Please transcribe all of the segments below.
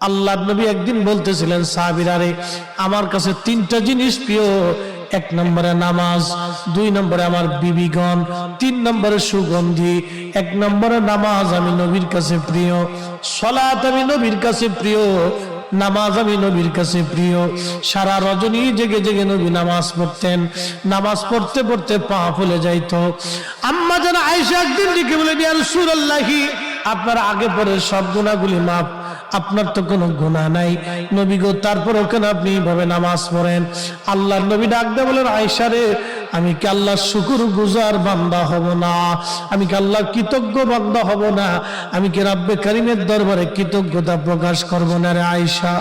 আল্লাহর নবী একদিন বলতেছিলেন সাহাবীরা, রে আমার কাছে তিনটা জিনিস প্রিয়, এক নম্বরে নামাজ, দুই নম্বরে আমার বিবিগণ, তিন নম্বরে সুগন্ধি। এক নম্বরে নামাজ আমি নবীর কাছে প্রিয়, সালাত আমি নবীর কাছে প্রিয়, নামাজ আমি নবীর কাছে প্রিয়। সারা রজনী জেগে জেগে নবী নামাজ পড়তেন, নামাজ পড়তে পড়তে পা ফুলে যাইতো। আম্মা যেন আয়েশা একদিন ডেকে বলেন, ইয়া রাসূলুল্লাহি, আপনার আগে পরে সব গুনাহগুলি মাফ, আপনার তো কোনো গুনাহ নাই নবী গো, তারপরেও কেন আপনি এইভাবে নামাজ পড়েন? আল্লাহর নবী ডাক দিয়ে বলেন, আয়েশা রে, আমি কি আল্লাহর শুকরগুজার বান্দা হব না? আমি কি আল্লাহর কৃতজ্ঞ বান্দা হব না? আমি কি রব্বে কারীমের দরবারে কৃতজ্ঞতা প্রকাশ করব না রে আয়েশা?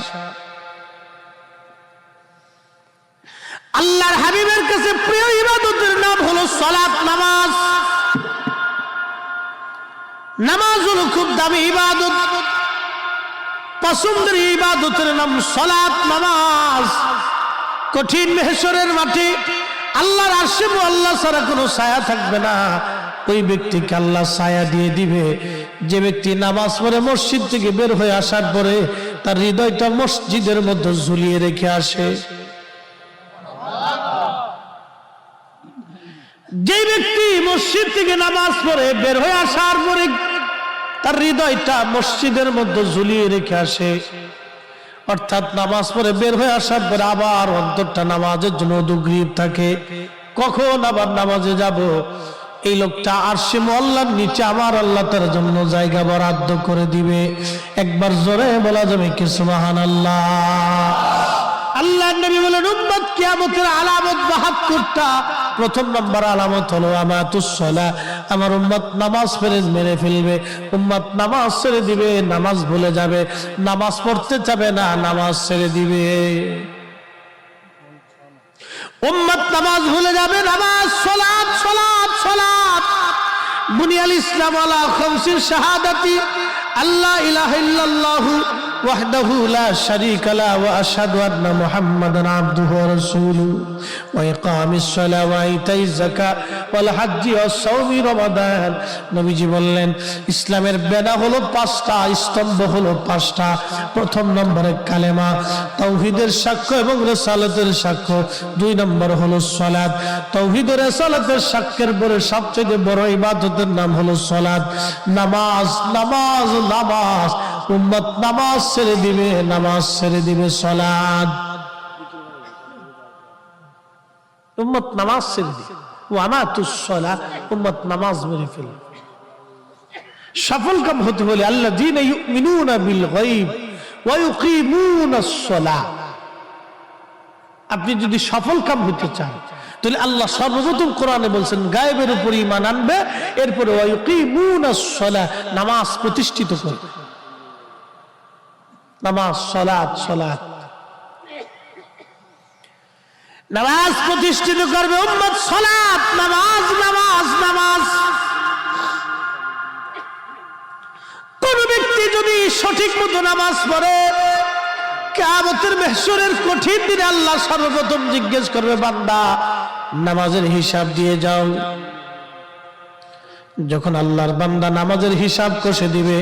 আল্লাহর হাবিবের কাছে প্রিয় ইবাদতের নাম হলো সালাত, নামাজ। নামাজ হলো খুব দামি ইবাদত, পছন্দের ইবাদতের নাম সালাত, নামাজ। কঠিন মেহশরের মাঠে আল্লাহর আরশে মুআল্লা ছাড়া কোনো ছায়া থাকবে না, ওই ব্যক্তিকে আল্লাহ ছায়া দিয়ে দিবে যে ব্যক্তি নামাজ পড়ে মসজিদ থেকে বের হয়ে আসার পরে তার হৃদয়টা মসজিদের মধ্যে ঝুলিয়ে রেখে আসে। যে ব্যক্তি মসজিদ থেকে নামাজ পড়ে বের হয়ে আসার পরে তার হৃদয়টা মসজিদের মধ্যে ঝুলিয়ে রেখে আসে, অর্থাৎ নামাজ পড়ে বের হয়ে আসার পরে আবার অন্তরটা নামাজের জন্য উদগ্রীব থাকে, কখন আবার নামাজে যাব। এই লোকটা আরশে মুআল্লার নিচে আমার আল্লাহ তার জন্য জায়গা বরাদ্দ করে দিবে। একবার জোরে বলা যাবে কি সুবহানাল্লাহ? আল্লাহর নবী বলেন, উম্মত কিয়ামতের আলামত ৭২টা। প্রথম নম্বর আলামত হলো আমাতুস সালাহ, আমার উম্মত নামাজ মেরে ফেলবে, উম্মত নামাজ ছেড়ে দিবে, নামাজ ভুলে যাবে, নামাজ পড়তে যাবে না, নামাজ ছেড়ে দিবে। উম্মত নামাজ ভুলে যাবে, নামাজ, সালাত, সালাত, সালাত। বুনিয়াল ইসলাম আলা খামসি শাহাদাতি আল্লা ইলাহা ইল্লাল্লাহু ওয়াহদাহু লা শারীকা লা ওয়া আশহাদু আন্না মুহাম্মাদান আবদুহু ওয়া রাসূলুহু ওয়া ইকামিস সালাহ ওয়া ইতাইজ যাকাত ওয়াল হজ্জি ওয়াস সাওমি রমাদান। নবীজি বললেন, ইসলামের বেড়া হলো 5টা, স্তম্ভ হলো 5টা। প্রথম নম্বরে কালেমা, তাওহীদের সাক্ষ্য এবং রিসালাতের সাক্ষ্য। 2 নম্বর হলো সালাত। তাওহীদ ও রিসালাতের সাক্ষ্যের পরে সবচেয়ে বড় ইবাদতের নাম হলো সালাত, নামাজ, নামাজ, নামাজ। উম্মত নামাজ ছেড়ে দিবে, নামাজ ছেড়ে দিবে, সালাত। উম্মত নামাজ ছেড়ে দিবে, ওয়ামাতুস সালাহ, উম্মত নামাজ মেরে ফেলবে। সফল কাম হতে হলে আল্লাযীনা ইউমিনুনা বিল গায়ব ওয়া ইউকিমুনাস সালাহ। আপনি যদি সফল কাম হতে চান তাহলে আল্লাহ সর্বপ্রথম কোরআনে বলছেন গায়েবের উপর ঈমান আনবে, এরপরে ওয়া ইউকিমুনাস সালাহ, নামাজ প্রতিষ্ঠিত করবে। নামাজ, সালাত, সালাত, নামাজ প্রতিষ্ঠিত করবে উম্মত, সালাত, নামাজ, নামাজ, নামাজ। কোন ব্যক্তি যদি সঠিক মতো নামাজ পড়ে, কিয়ামতের মাহশরের কঠিন দিনে আল্লাহ সর্বপ্রথম জিজ্ঞেস করবে, বান্দা নামাজের হিসাব দিয়ে যাও। যখন আল্লাহর বান্দা নামাজের হিসাব কষে দিবে,